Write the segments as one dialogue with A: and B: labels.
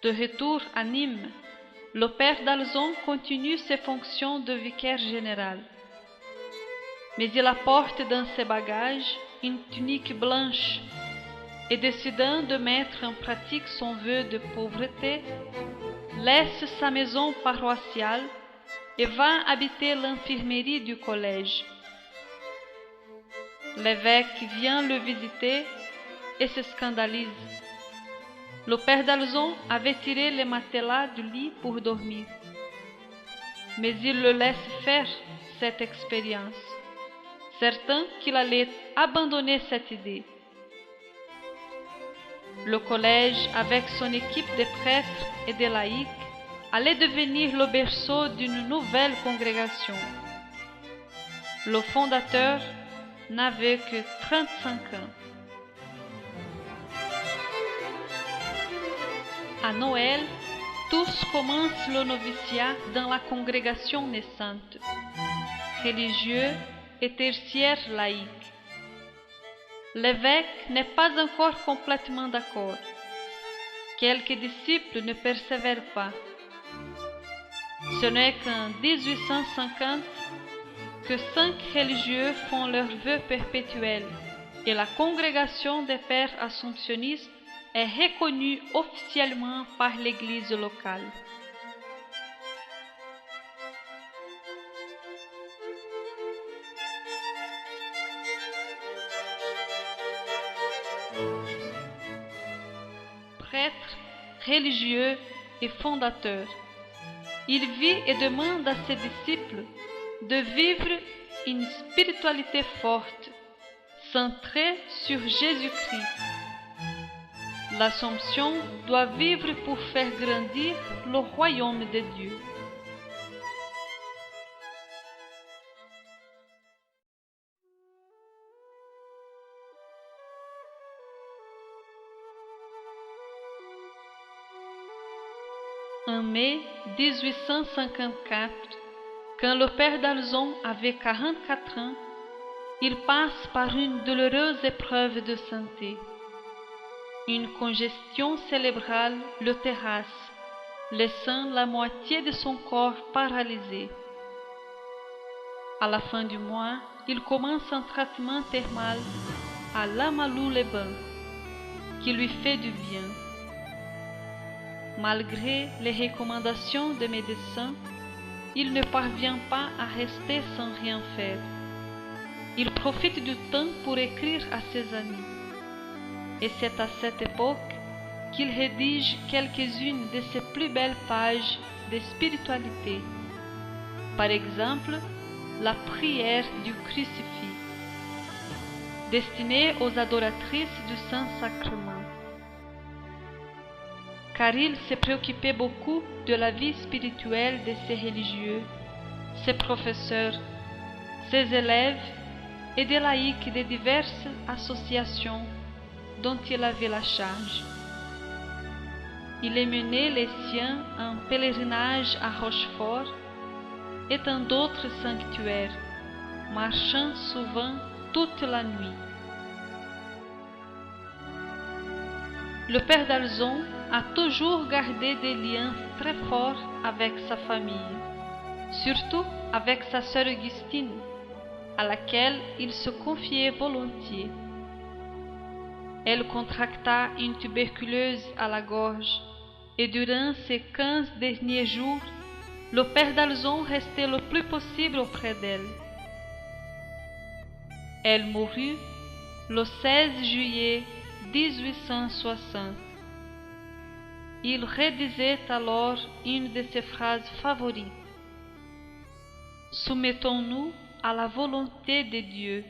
A: De retour à Nîmes, le père d'Alzon continue ses fonctions de vicaire général. Mais il apporte dans ses bagages une tunique blanche et, décidant de mettre en pratique son vœu de pauvreté, laisse sa maison paroissiale et va habiter l'infirmerie du collège. L'évêque vient le visiter et se scandalise. Le père d'Alzon avait tiré les matelas du lit pour dormir. Mais il le laisse faire cette expérience, certain qu'il allait abandonner cette idée. Le collège, avec son équipe de prêtres et de laïcs, allait devenir le berceau d'une nouvelle congrégation. Le fondateur n'avait que 35 ans. À Noël, tous commencent le noviciat dans la congrégation naissante, religieux et tertiaire laïque. L'évêque n'est pas encore complètement d'accord. Quelques disciples ne persévèrent pas. Ce n'est qu'en 1850 que 5 religieux font leur vœu perpétuel et la congrégation des pères assomptionnistes est reconnue officiellement par l'Église locale. Prêtre, religieux et fondateur, il vit et demande à ses disciples de vivre une spiritualité forte, centrée sur Jésus-Christ. L'Assomption doit vivre pour faire grandir le royaume de Dieu. En mai 1854, quand le père d'Alzon avait 44 ans, il passe par une douloureuse épreuve de santé. Une congestion cérébrale le terrasse, laissant la moitié de son corps paralysé. À la fin du mois, il commence un traitement thermal à Lamalou-les-Bains, qui lui fait du bien. Malgré les recommandations des médecins, il ne parvient pas à rester sans rien faire. Il profite du temps pour écrire à ses amis. Et c'est à cette époque qu'il rédige quelques-unes de ses plus belles pages de spiritualité. Par exemple, la prière du crucifix, destinée aux adoratrices du Saint-Sacrement. Car il se préoccupait beaucoup de la vie spirituelle de ses religieux, ses professeurs, ses élèves et des laïcs de diverses associations dont il avait la charge. Il emmenait les siens en pèlerinage à Rochefort et dans d'autres sanctuaires, marchant souvent toute la nuit. Le père d'Alzon a toujours gardé des liens très forts avec sa famille, surtout avec sa sœur Augustine, à laquelle il se confiait volontiers. Elle contracta une tuberculose à la gorge et durant ces 15 derniers jours, le père d'Alzon restait le plus possible auprès d'elle. Elle mourut le 16 juillet 1860. Il rédigeait alors une de ses phrases favorites. « Soumettons-nous à la volonté de Dieu.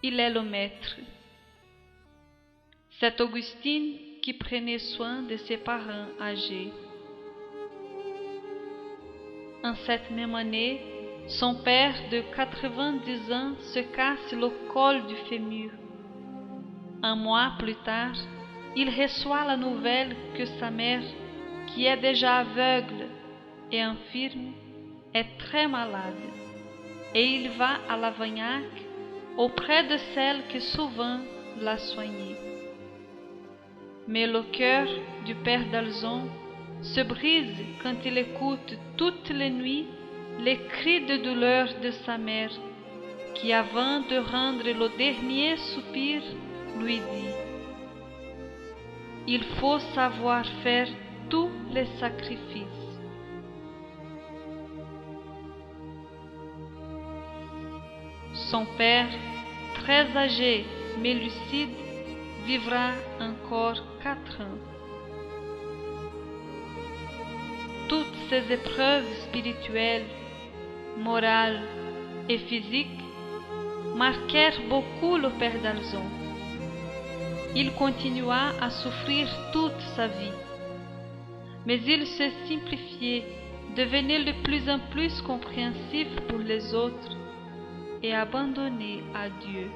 A: Il est le maître. » C'est Augustine qui prenait soin de ses parents âgés. En cette même année, son père de 90 ans se casse le col du fémur. Un mois plus tard, il reçoit la nouvelle que sa mère, qui est déjà aveugle et infirme, est très malade, et il va à Lavagnac auprès de celle qui souvent l'a soignée. Mais le cœur du père d'Alzon se brise quand il écoute toutes les nuits les cris de douleur de sa mère, qui avant de rendre le dernier soupir lui dit: il faut savoir faire tous les sacrifices. Son père, très âgé mais lucide, vivra encore 4 ans. Toutes ces épreuves spirituelles, morales et physiques marquèrent beaucoup le père d'Alzon. Il continua à souffrir toute sa vie, mais il se simplifiait, devenait de plus en plus compréhensif pour les autres et abandonné à Dieu.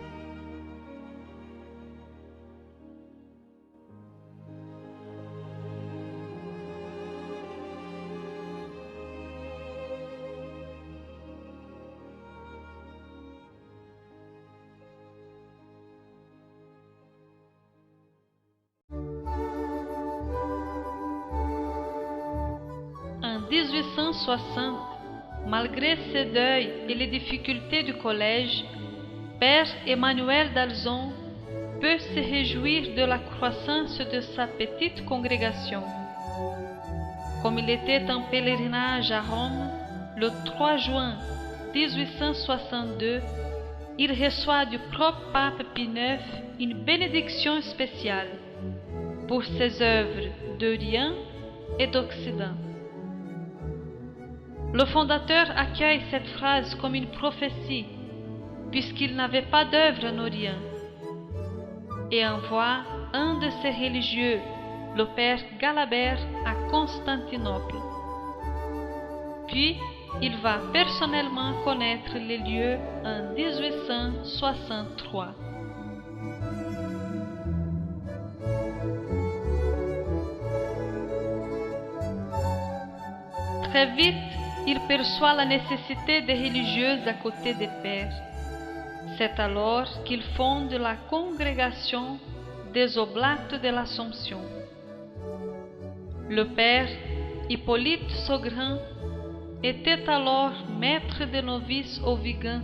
A: En 1860, malgré ses deuils et les difficultés du collège, Père Emmanuel d'Alzon peut se réjouir de la croissance de sa petite congrégation. Comme il était en pèlerinage à Rome, le 3 juin 1862, il reçoit du propre pape Pie IX une bénédiction spéciale pour ses œuvres d'Orient et d'Occident. Le fondateur accueille cette phrase comme une prophétie, puisqu'il n'avait pas d'œuvre en Orient, et envoie un de ses religieux, le père Galabert, à Constantinople. Puis, il va personnellement connaître les lieux en 1863. Très vite, il perçoit la nécessité des religieuses à côté des pères. C'est alors qu'il fonde la congrégation des Oblates de l'Assomption. Le père Hippolyte Saugrand était alors maître de novices au Vigan,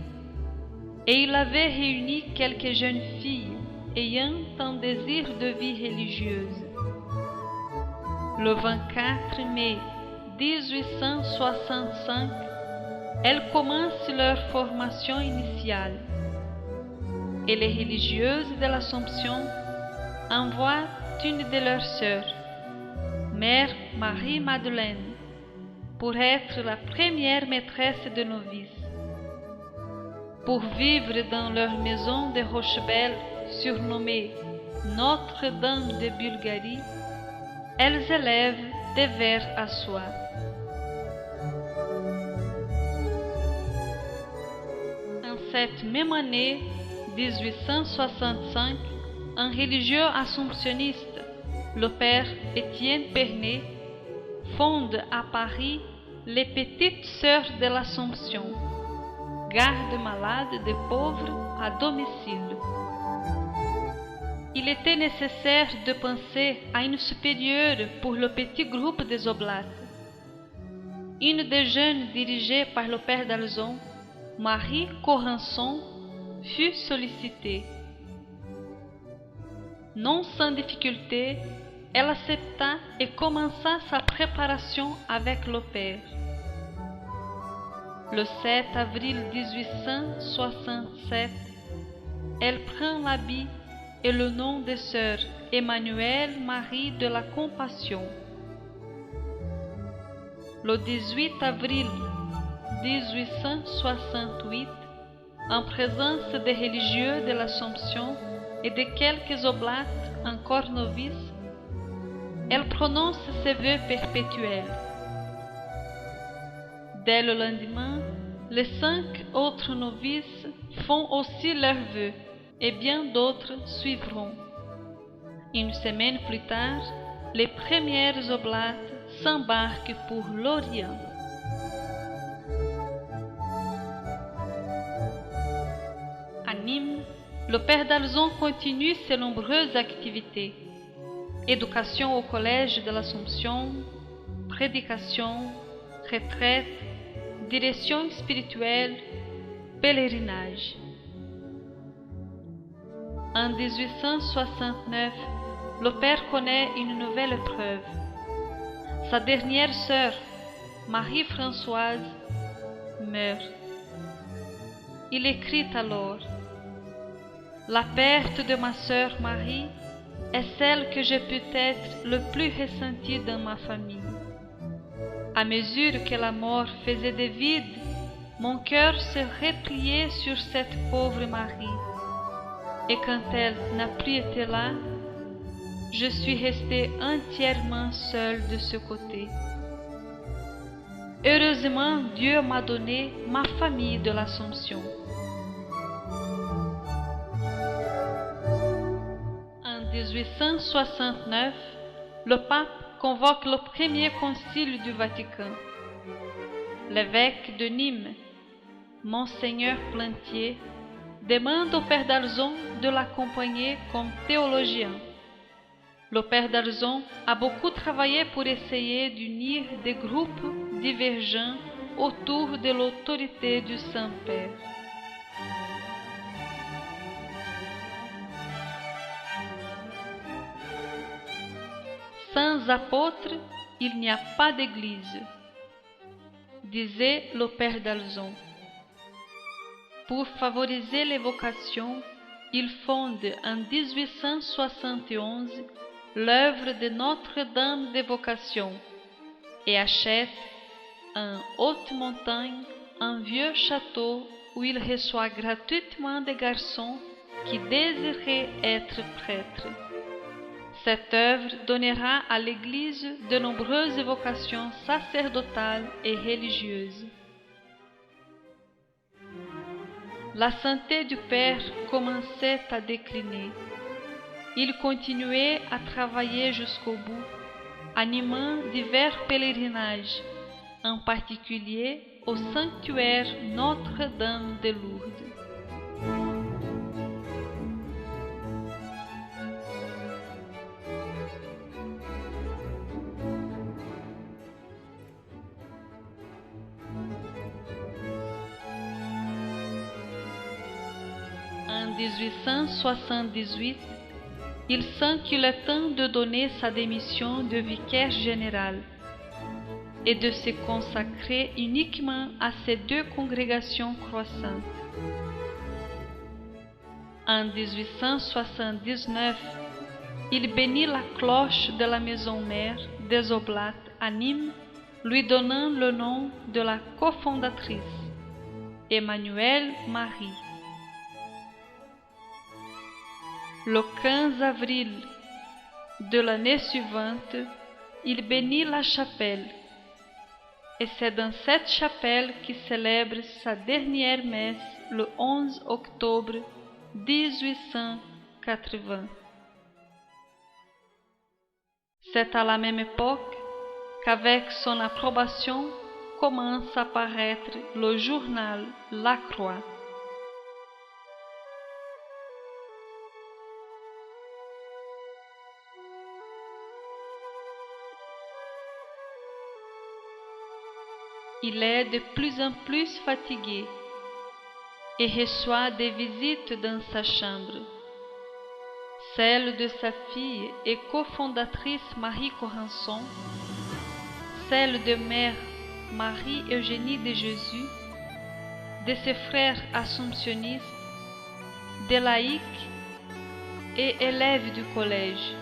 A: et il avait réuni quelques jeunes filles ayant un désir de vie religieuse. Le 24 mai 1865, elles commencent leur formation initiale, et les religieuses de l'Assomption envoient une de leurs sœurs, Mère Marie-Madeleine, pour être la première maîtresse de novices. Pour vivre dans leur maison de Rochebelle, surnommée Notre-Dame de Bulgarie, elles élèvent des vers à soie. En cette même année, 1865, un religieux assomptionniste, le père Étienne Pernet, fonde à Paris les Petites Sœurs de l'Assomption, garde malades des pauvres à domicile. Il était nécessaire de penser à une supérieure pour le petit groupe des Oblates. Une des jeunes dirigée par le père d'Alzon, Marie Corançon, fut sollicitée. Non sans difficulté, elle accepta et commença sa préparation avec le père. Le 7 avril 1867, elle prend l'habit et le nom de sœur Emmanuelle Marie de la Compassion. Le 18 avril 1868, en présence des religieux de l'Assomption et de quelques oblates encore novices, elle prononce ses vœux perpétuels. Dès le lendemain, les 5 autres novices font aussi leurs vœux, et bien d'autres suivront. Une semaine plus tard, les premières oblates s'embarquent pour l'Orient. À Nîmes, le père d'Alzon continue ses nombreuses activités. éducation au collège de l'Assomption, prédication, retraite, direction spirituelle, pèlerinage. En 1869, le père connaît une nouvelle épreuve. Sa dernière sœur, Marie-Françoise, meurt. Il écrit alors: La perte de ma sœur Marie est celle que j'ai peut-être le plus ressentie dans ma famille. À mesure que la mort faisait des vides, mon cœur se repliait sur cette pauvre Marie. Et quand elle n'a plus été là, je suis restée entièrement seule de ce côté. Heureusement, Dieu m'a donné ma famille de l'Assomption. En 1869, le pape convoque le premier concile du Vatican. L'évêque de Nîmes, Monseigneur Plantier, demande au père d'Alzon de l'accompagner comme théologien. Le père d'Alzon a beaucoup travaillé pour essayer d'unir des groupes divergents autour de l'autorité du Saint-Père. Sans apôtres, il n'y a pas d'église, disait le père d'Alzon. Pour favoriser les vocations, il fonde en 1871 l'œuvre de Notre-Dame des Vocations et achète en haute montagne un vieux château où il reçoit gratuitement des garçons qui désiraient être prêtres. Cette œuvre donnera à l'Église de nombreuses vocations sacerdotales et religieuses. La santé du père commençait à décliner. Il continuait à travailler jusqu'au bout, animant divers pèlerinages, en particulier au sanctuaire Notre-Dame de Lourdes. En 1878, il sent qu'il est temps de donner sa démission de vicaire général et de se consacrer uniquement à ces deux congrégations croissantes. En 1879, il bénit la cloche de la maison mère des Oblates à Nîmes, lui donnant le nom de la cofondatrice, Emmanuelle Marie. Le 15 avril de l'année suivante, il bénit la chapelle, et c'est dans cette chapelle qu'il célèbre sa dernière messe le 11 octobre 1880. C'est à la même époque qu'avec son approbation commence à paraître le journal La Croix. Il est de plus en plus fatigué et reçoit des visites dans sa chambre. Celle de sa fille et cofondatrice Marie Corançon, celle de mère Marie-Eugénie de Jésus, de ses frères assomptionnistes, des laïcs et élèves du collège.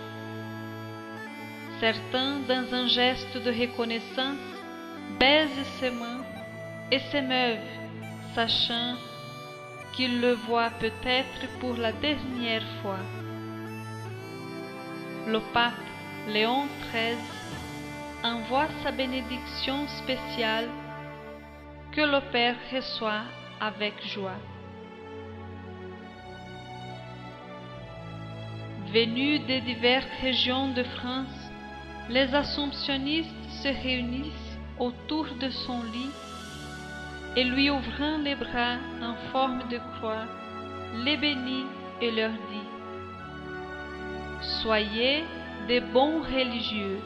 A: Certains, dans un geste de reconnaissance, baisent ses mains et s'émeuvent, sachant qu'ils le voient peut-être pour la dernière fois. Le pape Léon XIII envoie sa bénédiction spéciale que le Père reçoit avec joie. Venus de diverses régions de France, les assomptionnistes se réunissent autour de son lit et lui ouvrant les bras en forme de croix, les bénit et leur dit: « Soyez des bons religieux.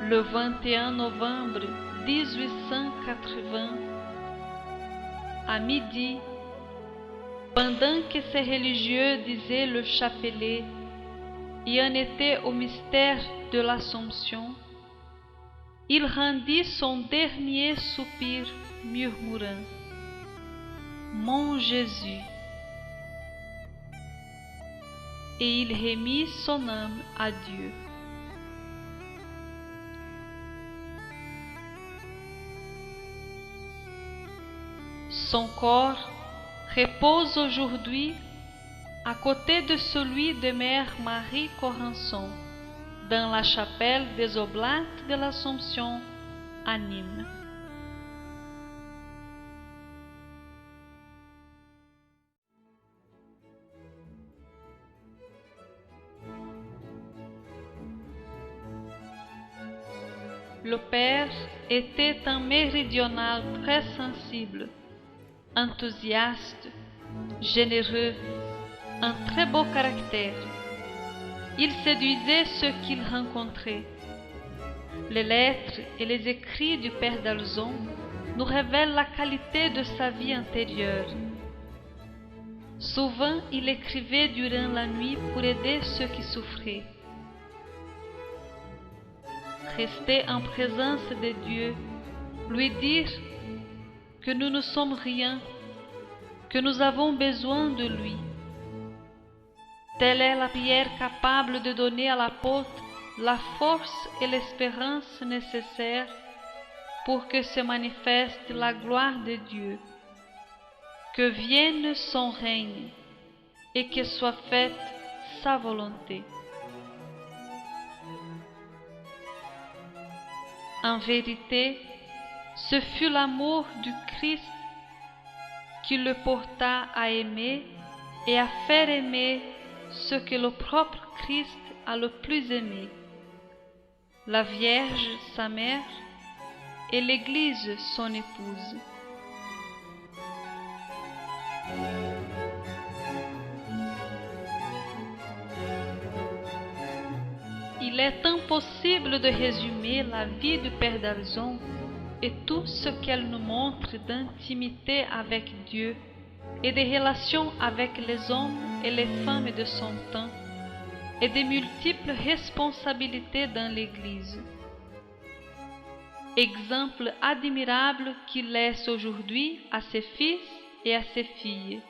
A: Le 21 novembre 1880, à midi, pendant que ces religieux disaient le chapelet et en étaient au mystère de l'Assomption, il rendit son dernier soupir murmurant « Mon Jésus !» et il remit son âme à Dieu. Son corps repose aujourd'hui à côté de celui de Mère Marie Corançon, dans la chapelle des Oblates de l'Assomption à Nîmes. Le père était un méridional très sensible, enthousiaste, généreux, un très beau caractère. Il séduisait ceux qu'il rencontrait. Les lettres et les écrits du père d'Alzon nous révèlent la qualité de sa vie intérieure. Souvent, il écrivait durant la nuit pour aider ceux qui souffraient. Rester en présence de Dieu, lui dire que nous ne sommes rien, que nous avons besoin de lui. Telle est la prière capable de donner à l'apôtre la force et l'espérance nécessaires pour que se manifeste la gloire de Dieu, que vienne son règne et que soit faite sa volonté. En vérité, ce fut l'amour du Christ qui le porta à aimer et à faire aimer ce que le propre Christ a le plus aimé, la Vierge sa mère et l'Église son épouse. Il est impossible de résumer la vie du père d'Alzon et tout ce qu'elle nous montre d'intimité avec Dieu et des relations avec les hommes et les femmes de son temps et des multiples responsabilités dans l'Église. Exemple admirable qu'il laisse aujourd'hui à ses fils et à ses filles.